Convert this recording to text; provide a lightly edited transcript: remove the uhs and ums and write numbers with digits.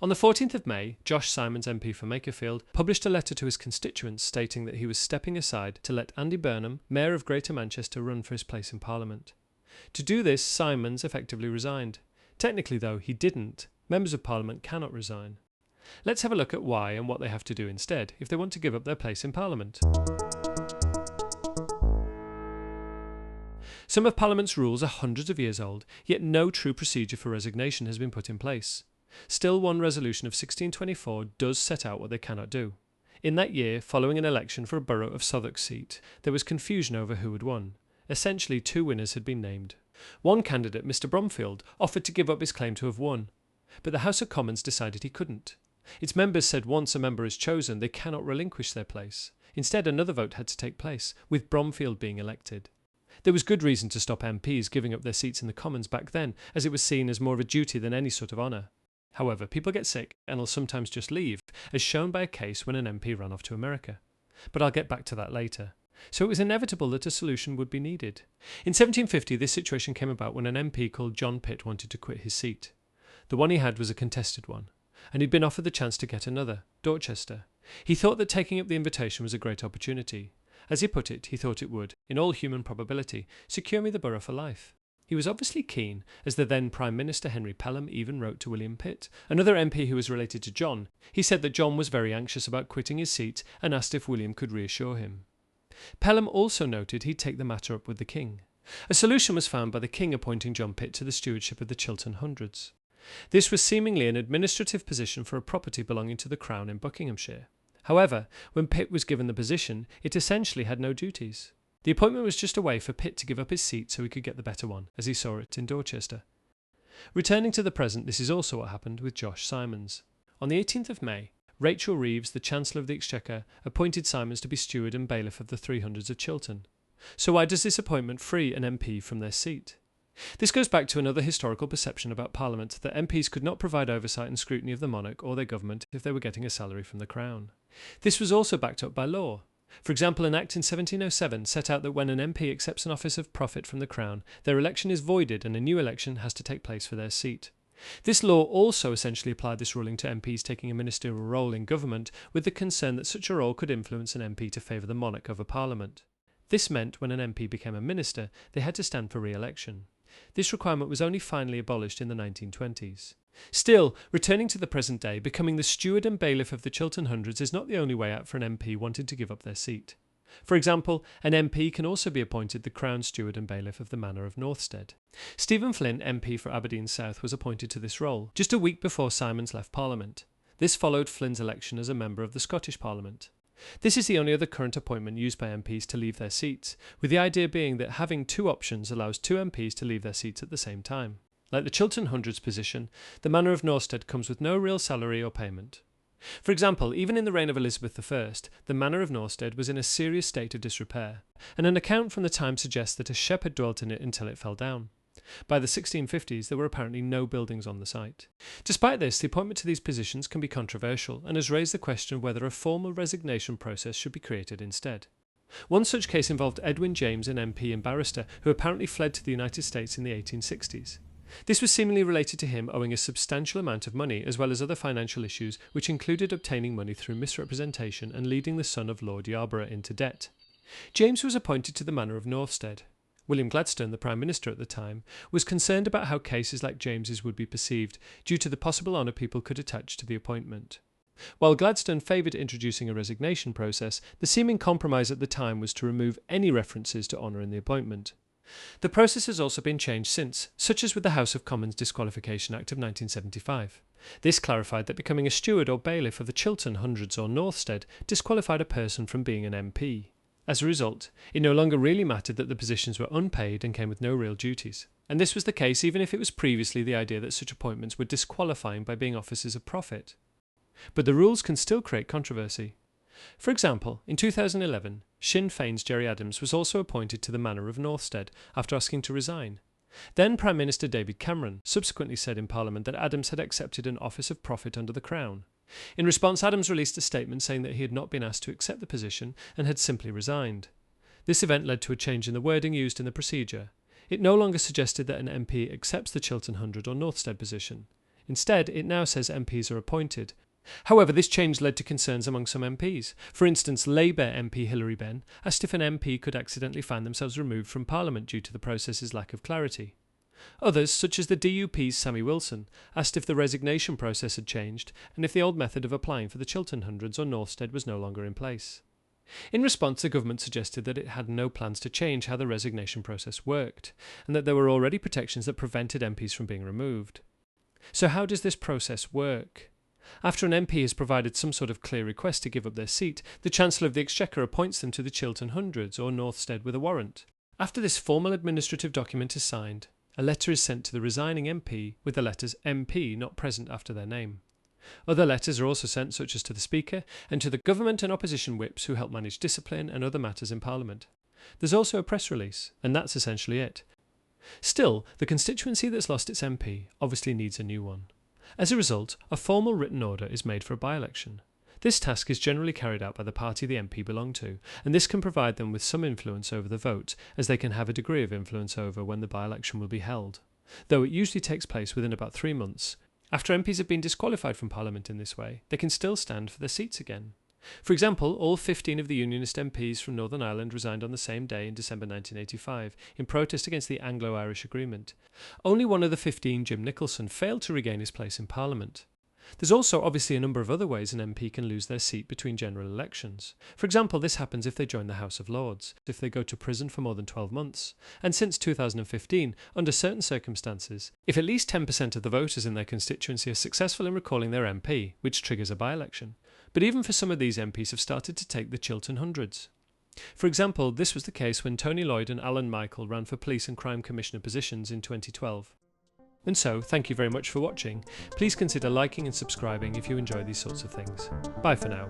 On the 14th of May, Josh Simons, MP for Makerfield, published a letter to his constituents stating that he was stepping aside to let Andy Burnham, Mayor of Greater Manchester, run for his place in Parliament. To do this, Simons effectively resigned. Technically, though, he didn't. Members of Parliament cannot resign. Let's have a look at why and what they have to do instead if they want to give up their place in Parliament. Some of Parliament's rules are hundreds of years old, yet no true procedure for resignation has been put in place. Still, one resolution of 1624 does set out what they cannot do. In that year, following an election for a borough of Southwark's seat, there was confusion over who had won. Essentially, two winners had been named. One candidate, Mr Bromfield, offered to give up his claim to have won, but the House of Commons decided he couldn't. Its members said once a member is chosen, they cannot relinquish their place. Instead, another vote had to take place, with Bromfield being elected. There was good reason to stop MPs giving up their seats in the Commons back then, as it was seen as more of a duty than any sort of honour. However, people get sick and will sometimes just leave, as shown by a case when an MP ran off to America. But I'll get back to that later. So it was inevitable that a solution would be needed. In 1750, this situation came about when an MP called John Pitt wanted to quit his seat. The one he had was a contested one, and he'd been offered the chance to get another, Dorchester. He thought that taking up the invitation was a great opportunity. As he put it, he thought it would, in all human probability, secure me the borough for life. He was obviously keen, as the then Prime Minister Henry Pelham even wrote to William Pitt, another MP who was related to John. He said that John was very anxious about quitting his seat and asked if William could reassure him. Pelham also noted he'd take the matter up with the King. A solution was found by the King appointing John Pitt to the stewardship of the Chiltern Hundreds. This was seemingly an administrative position for a property belonging to the Crown in Buckinghamshire. However, when Pitt was given the position, it essentially had no duties. The appointment was just a way for Pitt to give up his seat so he could get the better one, as he saw it in Dorchester. Returning to the present, this is also what happened with Josh Simons. On the 18th of May, Rachel Reeves, the Chancellor of the Exchequer, appointed Simons to be steward and bailiff of the 300s of Chiltern. So why does this appointment free an MP from their seat? This goes back to another historical perception about Parliament, that MPs could not provide oversight and scrutiny of the monarch or their government if they were getting a salary from the Crown. This was also backed up by law. For example, an Act in 1707 set out that when an MP accepts an office of profit from the Crown, their election is voided and a new election has to take place for their seat. This law also essentially applied this ruling to MPs taking a ministerial role in government, with the concern that such a role could influence an MP to favour the monarch over Parliament. This meant when an MP became a minister, they had to stand for re-election. This requirement was only finally abolished in the 1920s. Still, returning to the present day, becoming the steward and bailiff of the Chiltern Hundreds is not the only way out for an MP wanting to give up their seat. For example, an MP can also be appointed the Crown Steward and Bailiff of the Manor of Northstead. Stephen Flynn, MP for Aberdeen South, was appointed to this role, just a week before Simons left Parliament. This followed Flynn's election as a member of the Scottish Parliament. This is the only other current appointment used by MPs to leave their seats, with the idea being that having two options allows two MPs to leave their seats at the same time. Like the Chiltern Hundreds position, the Manor of Northstead comes with no real salary or payment. For example, even in the reign of Elizabeth I, the Manor of Northstead was in a serious state of disrepair, and an account from the time suggests that a shepherd dwelt in it until it fell down. By the 1650s, there were apparently no buildings on the site. Despite this, the appointment to these positions can be controversial and has raised the question of whether a formal resignation process should be created instead. One such case involved Edwin James, an MP and barrister, who apparently fled to the United States in the 1860s. This was seemingly related to him owing a substantial amount of money, as well as other financial issues, which included obtaining money through misrepresentation and leading the son of Lord Yarborough into debt. James was appointed to the Manor of Northstead. William Gladstone, the Prime Minister at the time, was concerned about how cases like James's would be perceived due to the possible honour people could attach to the appointment. While Gladstone favoured introducing a resignation process, the seeming compromise at the time was to remove any references to honour in the appointment. The process has also been changed since, such as with the House of Commons Disqualification Act of 1975. This clarified that becoming a steward or bailiff of the Chiltern Hundreds or Northstead disqualified a person from being an MP. As a result, it no longer really mattered that the positions were unpaid and came with no real duties. And this was the case even if it was previously the idea that such appointments were disqualifying by being offices of profit. But the rules can still create controversy. For example, in 2011, Sinn Féin's Gerry Adams was also appointed to the Manor of Northstead after asking to resign. Then Prime Minister David Cameron subsequently said in Parliament that Adams had accepted an office of profit under the Crown. In response, Adams released a statement saying that he had not been asked to accept the position and had simply resigned. This event led to a change in the wording used in the procedure. It no longer suggested that an MP accepts the Chiltern Hundred or Northstead position. Instead, it now says MPs are appointed. However, this change led to concerns among some MPs. For instance, Labour MP Hilary Benn asked if an MP could accidentally find themselves removed from Parliament due to the process's lack of clarity. Others, such as the DUP's Sammy Wilson, asked if the resignation process had changed and if the old method of applying for the Chiltern Hundreds or Northstead was no longer in place. In response, the government suggested that it had no plans to change how the resignation process worked, and that there were already protections that prevented MPs from being removed. So how does this process work? After an MP has provided some sort of clear request to give up their seat, the Chancellor of the Exchequer appoints them to the Chiltern Hundreds or Northstead with a warrant. After this formal administrative document is signed, a letter is sent to the resigning MP with the letters MP not present after their name. Other letters are also sent, such as to the Speaker and to the government and opposition whips who help manage discipline and other matters in Parliament. There's also a press release, and that's essentially it. Still, the constituency that's lost its MP obviously needs a new one. As a result, a formal written order is made for a by-election. This task is generally carried out by the party the MP belonged to, and this can provide them with some influence over the vote, as they can have a degree of influence over when the by-election will be held, though it usually takes place within about 3 months. After MPs have been disqualified from Parliament in this way, they can still stand for their seats again. For example, all 15 of the Unionist MPs from Northern Ireland resigned on the same day in December 1985 in protest against the Anglo-Irish Agreement. Only one of the 15, Jim Nicholson, failed to regain his place in Parliament. There's also obviously a number of other ways an MP can lose their seat between general elections. For example, this happens if they join the House of Lords, if they go to prison for more than 12 months, and since 2015, under certain circumstances, if at least 10% of the voters in their constituency are successful in recalling their MP, which triggers a by-election. But even for some of these MPs have started to take the Chiltern Hundreds. For example, this was the case when Tony Lloyd and Alan Michael ran for Police and Crime Commissioner positions in 2012. And so, thank you very much for watching. Please consider liking and subscribing if you enjoy these sorts of things. Bye for now.